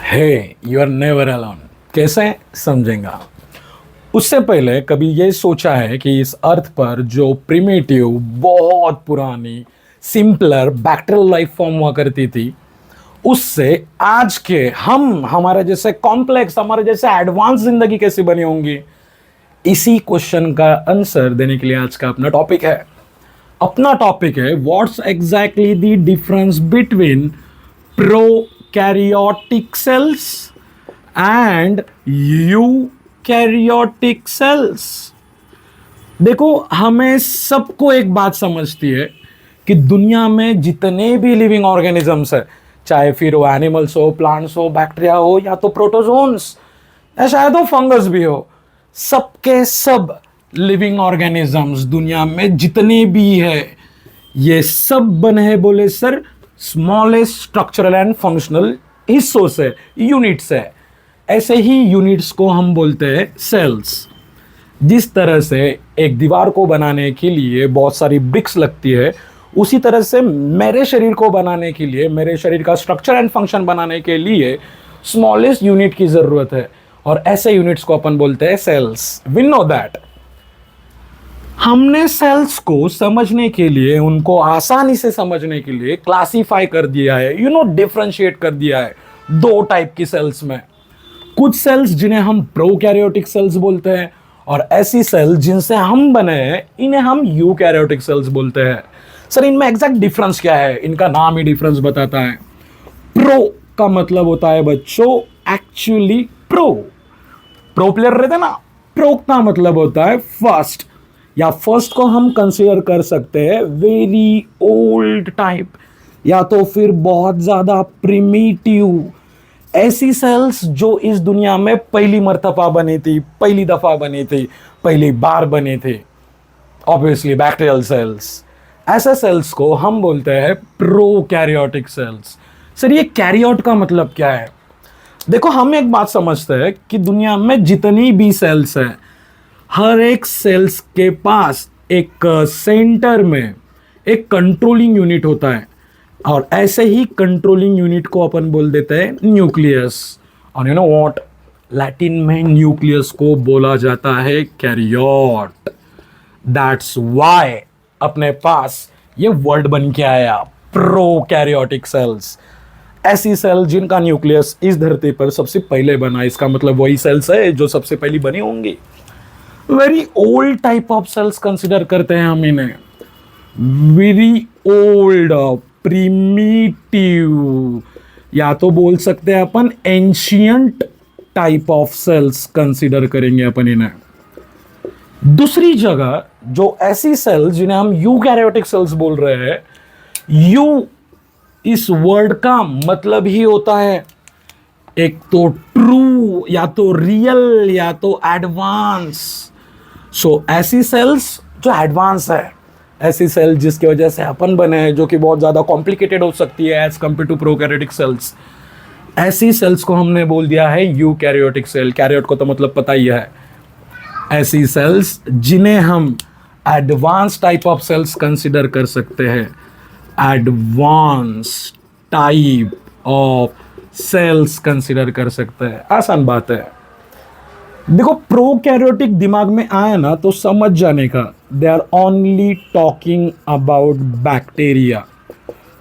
Hey you are never alone. कैसे समझेंगा? उससे पहले कभी ये सोचा है कि इस अर्थ पर जो प्रिमिटिव बहुत पुरानी सिंपलर बैक्टीरियल लाइफ फॉर्म हुआ करती थी, उससे आज के हम हमारे जैसे कॉम्प्लेक्स हमारे जैसे एडवांस जिंदगी कैसी बनी होंगी? इसी क्वेश्चन का आंसर देने के लिए आज का अपना टॉपिक है। अपना टॉपिक है what's exactly the difference between prokaryotic cells and eukaryotic cells. देखो, हमें सबको एक बात समझती है कि दुनिया में जितने भी लिविंग ऑर्गेनिजम्स है, चाहे फिर वो एनिमल्स हो, प्लांट्स हो, बैक्टीरिया हो, या तो प्रोटोजोन्स, या शायद वो फंगस भी हो, सबके सब लिविंग ऑर्गेनिजम्स दुनिया में जितने भी है, ये सब बने हैं बोले sir smallest structural and functional हिस्सों से, यूनिट्स है। ऐसे ही यूनिट्स को हम बोलते हैं सेल्स। जिस तरह से एक दीवार को बनाने के लिए बहुत सारी ब्रिक्स लगती है, उसी तरह से मेरे शरीर को बनाने के लिए, मेरे शरीर का स्ट्रक्चर एंड फंक्शन बनाने के लिए स्मॉलेस्ट यूनिट की जरूरत है, और ऐसे यूनिट्स को अपन बोलते हैं सेल्स। We know that. हमने सेल्स को समझने के लिए, उनको आसानी से समझने के लिए क्लासिफाई कर दिया है, डिफरेंशिएट कर दिया है दो टाइप की सेल्स में। कुछ सेल्स जिन्हें हम प्रोकैरियोटिक सेल्स बोलते हैं, और ऐसी सेल जिनसे हम बने हैं इन्हें हम यूकैरियोटिक सेल्स बोलते हैं। सर, इनमें एग्जैक्ट डिफरेंस क्या है? इनका नाम ही डिफरेंस बताता है। प्रो का मतलब होता है बच्चों एक्चुअली प्रो प्लेयर रहते ना, प्रो का मतलब होता है फर्स्ट, या फर्स्ट को हम कंसीडर कर सकते हैं वेरी ओल्ड टाइप, या तो फिर बहुत ज्यादा प्रिमिटिव। ऐसी सेल्स जो इस दुनिया में पहली मर्तबा बनी थी, पहली दफा बनी थी, पहली बार बनी थी, ऑब्वियसली बैक्टीरियल सेल्स। ऐसे सेल्स को हम बोलते हैं प्रोकैरियोटिक सेल्स। सर, ये कैरियोट का मतलब क्या है? देखो, हम एक बात समझते हैं कि दुनिया में जितनी भी सेल्स है, हर एक सेल्स के पास एक सेंटर में एक कंट्रोलिंग यूनिट होता है, और ऐसे ही कंट्रोलिंग यूनिट को अपन बोल देते हैं न्यूक्लियस। और यू नो व्हाट, लैटिन में न्यूक्लियस को बोला जाता है कैरियोट। दैट्स व्हाई अपने पास ये वर्ड बन के आया, प्रोकैरियोटिक सेल्स। ऐसी सेल जिनका न्यूक्लियस इस धरती पर सबसे पहले बना, इसका मतलब वही सेल्स है जो सबसे पहली बनी होंगी। Very old type of cells consider करते हैं हम इन्हें, वेरी ओल्ड प्रिमिटिव, या तो बोल सकते हैं अपन ancient type of cells consider करेंगे अपन इन्हें। दूसरी जगह जो ऐसी सेल्स जिन्हें हम यूकैरियोटिक सेल्स बोल रहे हैं, यू इस वर्ड का मतलब ही होता है एक तो ट्रू, या तो रियल, या तो एडवांस। सो ऐसी सेल्स जो एडवांस है, ऐसी सेल जिसकी वजह से अपन बने हैं, जो कि बहुत ज्यादा कॉम्प्लिकेटेड हो सकती है as compared to prokaryotic cells, ऐसी सेल्स को हमने बोल दिया है यूकैरियोटिक सेल। कैरियोट को तो मतलब पता ही है। ऐसी सेल्स जिन्हें हम advance type of cells consider कर सकते हैं, advance type of cells consider कर सकते हैं। आसान बात है। देखो, प्रोकैरियोटिक दिमाग में आया ना तो समझ जाने का, they are only talking about bacteria.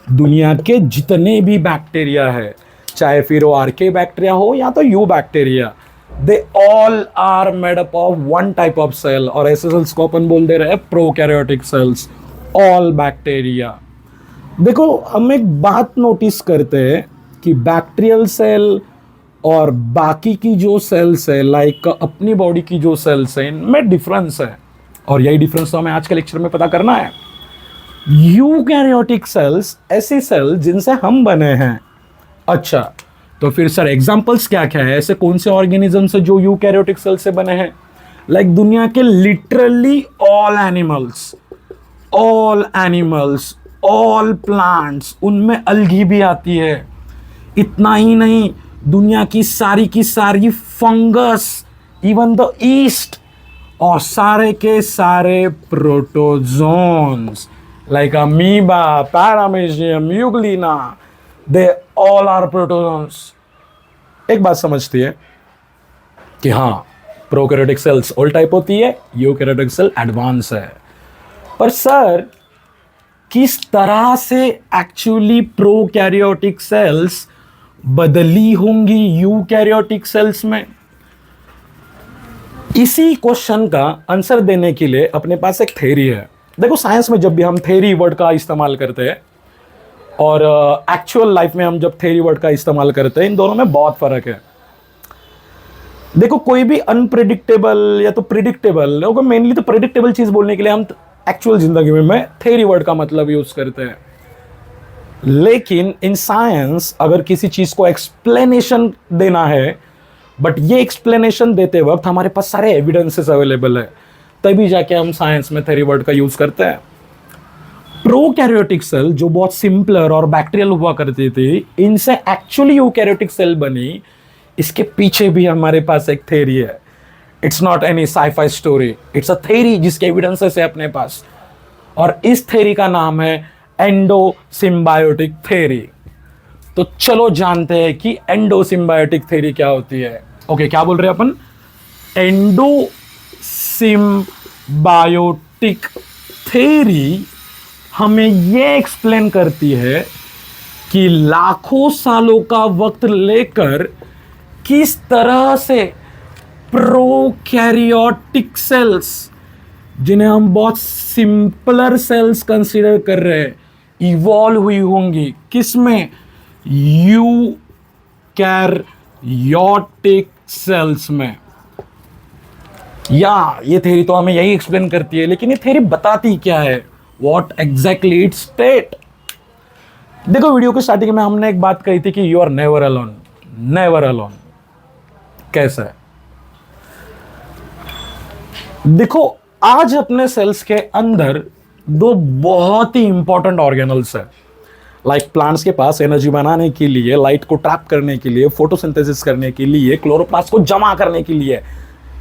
दुनिया के जितने भी बैक्टीरिया है, चाहे फिर वो आर्के बैक्टीरिया हो या तो eubacteria, they all are made up of one type of cell, और ऐसे सेल्स को अपन बोल दे रहे हैं प्रोकैरियोटिक सेल्स, ऑल बैक्टीरिया। देखो, हम एक बात नोटिस करते हैं कि बैक्टीरियल सेल और बाकी की जो सेल्स है, लाइक अपनी बॉडी की जो सेल्स है, इनमें डिफरेंस है, और यही डिफरेंस तो हमें आज के लेक्चर में पता करना है। यूकैरियोटिक सेल्स ऐसी सेल जिनसे हम बने हैं। अच्छा, तो फिर सर एग्जांपल्स क्या क्या है? ऐसे कौन से ऑर्गेनिजम्स है जो यूकैरियोटिक सेल से बने हैं? लाइक दुनिया के literally all animals, all plants, उनमें अलगी भी आती है। इतना ही नहीं, दुनिया की सारी फंगस, इवन द ईस्ट, और सारे के सारे protozoans like amoeba, paramecium, euglena, they all are protozoans. एक बात समझती है कि हाँ, प्रोकैरियोटिक सेल्स ऑल टाइप होती है, यूकैरियोटिक सेल एडवांस है। पर सर, किस तरह से एक्चुअली प्रोकैरियोटिक सेल्स बदली होंगी यूकैरियोटिक सेल्स में? इसी क्वेश्चन का आंसर देने के लिए अपने पास एक थ्योरी है। देखो, साइंस में जब भी हम थ्योरी वर्ड का इस्तेमाल करते हैं और एक्चुअल लाइफ में हम जब थ्योरी वर्ड का इस्तेमाल करते हैं, इन दोनों में बहुत फर्क है। देखो, कोई भी अनप्रिडिक्टेबल या तो प्रिडिक्टेबल, मेनली तो प्रिडिक्टेबल चीज बोलने के लिए हम एक्चुअल जिंदगी में थ्योरी वर्ड का मतलब यूज करते हैं। लेकिन इन साइंस अगर किसी चीज को एक्सप्लेनेशन देना है, बट ये एक्सप्लेनेशन देते वक्त हमारे पास सारे एविडेंसेस अवेलेबल है, तभी जाके हम साइंस में थ्योरी वर्ड का यूज करते हैं। प्रोकैरियोटिक सेल जो बहुत सिंपलर और बैक्टीरियल हुआ करती थी, इनसे एक्चुअली यूकैरियोटिक सेल बनी, इसके पीछे भी हमारे पास एक थ्योरी है। It's not any sci-fi story, it's a theory जिसके एविडेंसेस है अपने पास, और इस थ्योरी का नाम है एंडोसिम्बायोटिक थ्योरी। तो चलो जानते हैं कि एंडोसिम्बायोटिक थ्योरी क्या होती है। ओके, क्या बोल रहे हैं अपन? एंडोसिम्बायोटिक थ्योरी हमें यह एक्सप्लेन करती है कि लाखों सालों का वक्त लेकर किस तरह से प्रोकैरियोटिक सेल्स, जिन्हें हम बहुत सिंपलर सेल्स कंसीडर कर रहे हैं, इवॉल्व हुई होंगी। किसमें? यूकैरियोटिक सेल्स में। या ये थ्योरी तो हमें यही एक्सप्लेन करती है, लेकिन ये थ्योरी बताती क्या है? What exactly it's state. देखो, वीडियो के स्टार्टिंग में हमने एक बात कही थी कि you are never alone. Never alone कैसा है? देखो, आज अपने सेल्स के अंदर दो बहुत ही इंपॉर्टेंट ऑर्गेनल्स है। लाइक प्लांट्स के पास एनर्जी बनाने के लिए, लाइट को ट्रैप करने के लिए, फोटोसिंथेसिस करने के लिए, क्लोरोप्लास्ट को जमा करने के लिए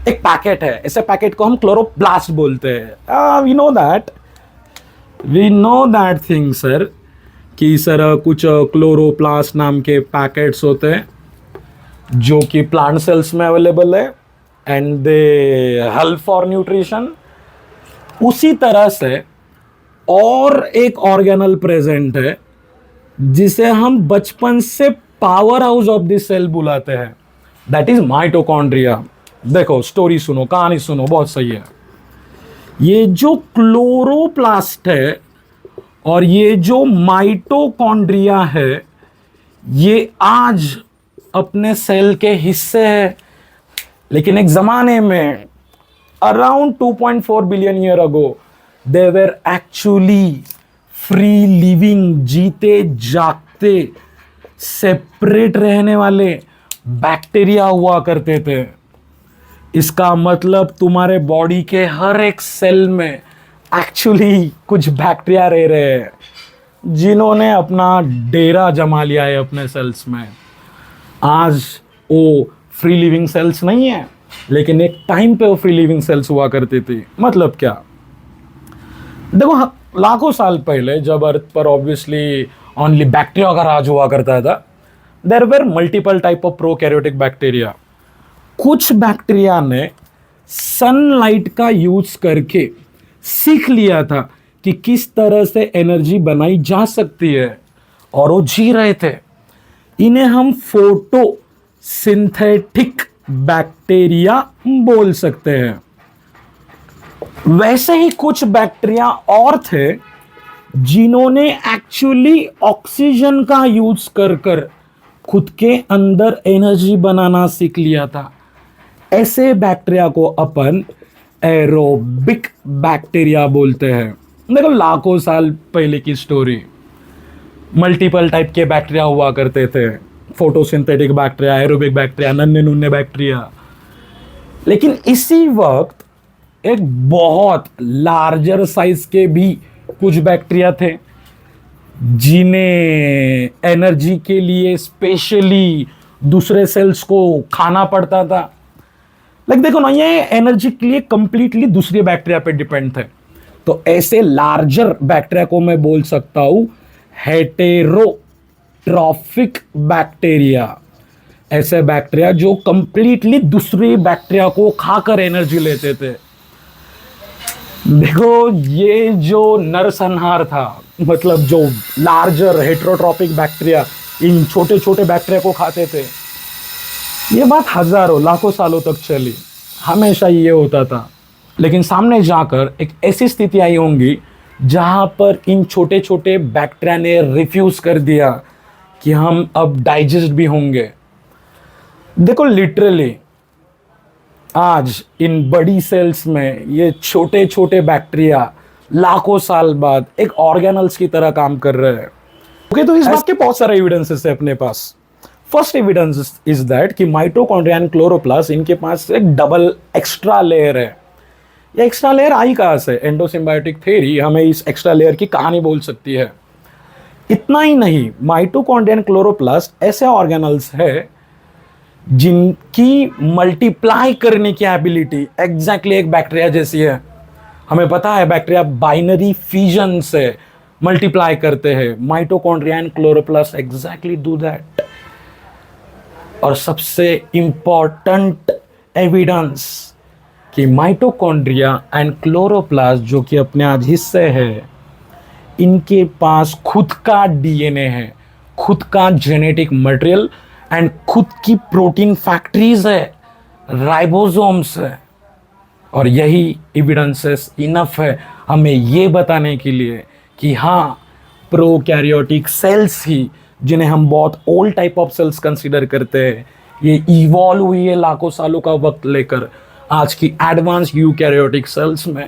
एक पैकेट है। ऐसे पैकेट को हम क्लोरोप्लास्ट बोलते हैं। We know that thing sir, कि सर कुछ क्लोरोप्लास्ट नाम के पैकेट्स होते हैं जो कि प्लांट सेल्स में अवेलेबल है and they help for nutrition. उसी तरह से और एक ऑर्गेनल प्रेजेंट है जिसे हम बचपन से power house of this cell बुलाते हैं, दैट इज माइटोकॉन्ड्रिया। देखो, स्टोरी सुनो, कहानी सुनो, बहुत सही है। ये जो क्लोरोप्लास्ट है और ये जो माइटोकॉन्ड्रिया है, ये आज अपने सेल के हिस्से हैं। लेकिन एक जमाने में around 2.4 billion year ago they were actually free living, जीते जागते सेपरेट रहने वाले बैक्टीरिया हुआ करते थे। इसका मतलब तुम्हारे बॉडी के हर एक सेल में एक्चुअली कुछ बैक्टीरिया रह रहे हैं जिन्होंने अपना डेरा जमा लिया है अपने सेल्स में। आज वो फ्री लिविंग सेल्स नहीं है, लेकिन एक टाइम पे वो फ्री लिविंग सेल्स हुआ करती थी। मतलब क्या? देखो, लाखों साल पहले जब अर्थ पर ऑब्वियसली ओनली बैक्टीरिया का राज हुआ करता था, there were multiple type of prokaryotic bacteria. कुछ बैक्टीरिया ने सनलाइट का यूज करके सीख लिया था कि किस तरह से एनर्जी बनाई जा सकती है, और वो जी रहे थे। इन्हें हम फोटोसिंथेटिक बैक्टीरिया बोल सकते हैं। वैसे ही कुछ बैक्टीरिया और थे जिन्होंने एक्चुअली ऑक्सीजन का यूज कर कर खुद के अंदर एनर्जी बनाना सीख लिया था। ऐसे बैक्टीरिया को अपन एरोबिक बैक्टीरिया बोलते हैं। देखो, लाखों साल पहले की स्टोरी, मल्टीपल टाइप के बैक्टीरिया हुआ करते थे। फोटोसिंथेटिक बैक्टीरिया, एरोबिक बैक्टीरिया, नन्हे नुन्ने बैक्टीरिया। लेकिन इसी वक्त एक बहुत लार्जर साइज के भी कुछ बैक्टीरिया थे जिन्हें एनर्जी के लिए स्पेशली दूसरे सेल्स को खाना पड़ता था। देखो ना, ये एनर्जी के लिए कंप्लीटली दूसरे बैक्टीरिया पे डिपेंड थे। तो ऐसे लार्जर बैक्टीरिया को मैं बोल सकता हूं हेटेरोट्रॉफिक बैक्टीरिया। ऐसे बैक्टीरिया जो कंप्लीटली दूसरी बैक्टीरिया को खाकर एनर्जी लेते थे। देखो ये जो नरसंहार था, मतलब जो लार्जर हेट्रोट्रॉपिक बैक्टीरिया इन छोटे छोटे बैक्टीरिया को खाते थे, ये बात हजारों लाखों सालों तक चली, हमेशा ये होता था। लेकिन सामने जाकर एक ऐसी स्थिति आई होंगी जहां पर इन छोटे छोटे बैक्टीरिया ने रिफ्यूज कर दिया कि हम अब डाइजेस्ट भी होंगे। देखो लिटरली आज इन बड़ी सेल्स में ये छोटे छोटे बैक्टीरिया लाखों साल बाद एक ऑर्गेनल्स की तरह काम कर रहे हैं। ओके, तो इस बात के बहुत सारे एविडेंसेस है अपने पास। फर्स्ट एविडेंस इज दैट कि माइटोकॉन्ड्रिया एंड क्लोरोप्लास्ट, इनके पास एक डबल एक्स्ट्रा लेयर है। ये एक्स्ट्रा लेयर आई कहां से? एंडोसिम्बायोटिक थ्योरी हमें इस एक्स्ट्रा लेयर की कहानी बोल सकती है। इतना ही नहीं, माइटोकॉन्ड्रिया एंड क्लोरोप्लास्ट ऐसे ऑर्गेनल्स है जिनकी मल्टीप्लाई करने की एबिलिटी एग्जैक्टली एक बैक्टीरिया जैसी है। हमें पता है बैक्टीरिया बाइनरी फ्यूजन से मल्टीप्लाई करते हैं, mitochondria and chloroplast exactly do that. और सबसे इंपॉर्टेंट एविडेंस कि माइटोकॉन्ड्रिया एंड क्लोरोप्लास्ट जो कि अपने आज हिस्से है, इनके पास खुद का डीएनए है, खुद का जेनेटिक मटेरियल एंड खुद की प्रोटीन फैक्ट्रीज है, राइबोसोम्स है। और यही एविडेंसेस इनफ है हमें ये बताने के लिए कि हाँ, प्रोकैरियोटिक सेल्स ही, जिन्हें हम बहुत old type of cells consider करते हैं, ये इवॉल्व हुई है लाखों सालों का वक्त लेकर आज की एडवांस यूकैरियोटिक सेल्स में।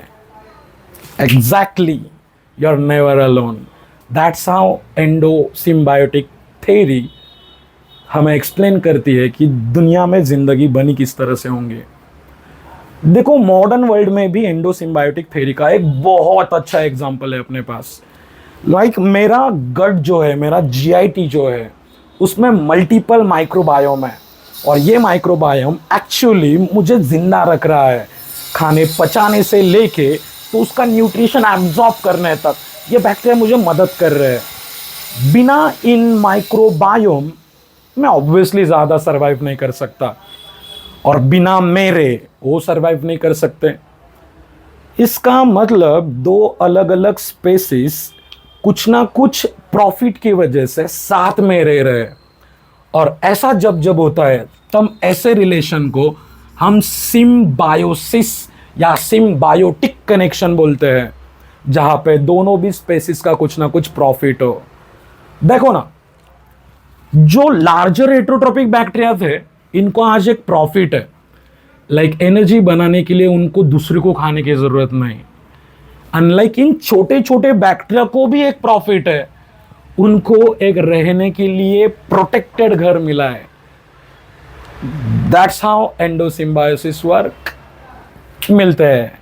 Exactly, you are never alone. That's how endosymbiotic theory हमें एक्सप्लेन करती है कि दुनिया में जिंदगी बनी किस तरह से होंगे। देखो मॉडर्न वर्ल्ड में भी एंडोसिम्बायोटिक थ्योरी का एक बहुत अच्छा एग्जांपल है अपने पास। लाइक मेरा गट जो है, मेरा जीआईटी जो है, उसमें मल्टीपल माइक्रोबायोम है और ये माइक्रोबायोम एक्चुअली मुझे जिंदा रख रहा है। खाने पचाने से लेके तो उसका न्यूट्रिशन एब्जॉर्ब करने तक ये बैक्टीरिया मुझे मदद कर रहे हैं। बिना इन माइक्रोबायोम मैं ऑब्वियसली ज़्यादा सर्वाइव नहीं कर सकता और बिना मेरे वो सर्वाइव नहीं कर सकते। इसका मतलब दो अलग अलग स्पेसीज कुछ ना कुछ प्रॉफिट की वजह से साथ में रह रहे हैं। और ऐसा जब जब होता है तब ऐसे रिलेशन को हम सिम्बायोसिस या सिम्बायोटिक कनेक्शन बोलते हैं, जहां पे दोनों भी स्पेसीज का कुछ ना कुछ प्रॉफिट हो। देखो ना, जो लार्जर हेट्रोट्रॉपिक बैक्टीरिया थे, इनको आज एक प्रॉफिट है। लाइक एनर्जी बनाने के लिए उनको दूसरे को खाने की जरूरत नहीं। अनलाइक इन छोटे छोटे बैक्टीरिया को भी एक प्रॉफिट है, उनको एक रहने के लिए प्रोटेक्टेड घर मिला है। That's how endosymbiosis work. मिलते हैं।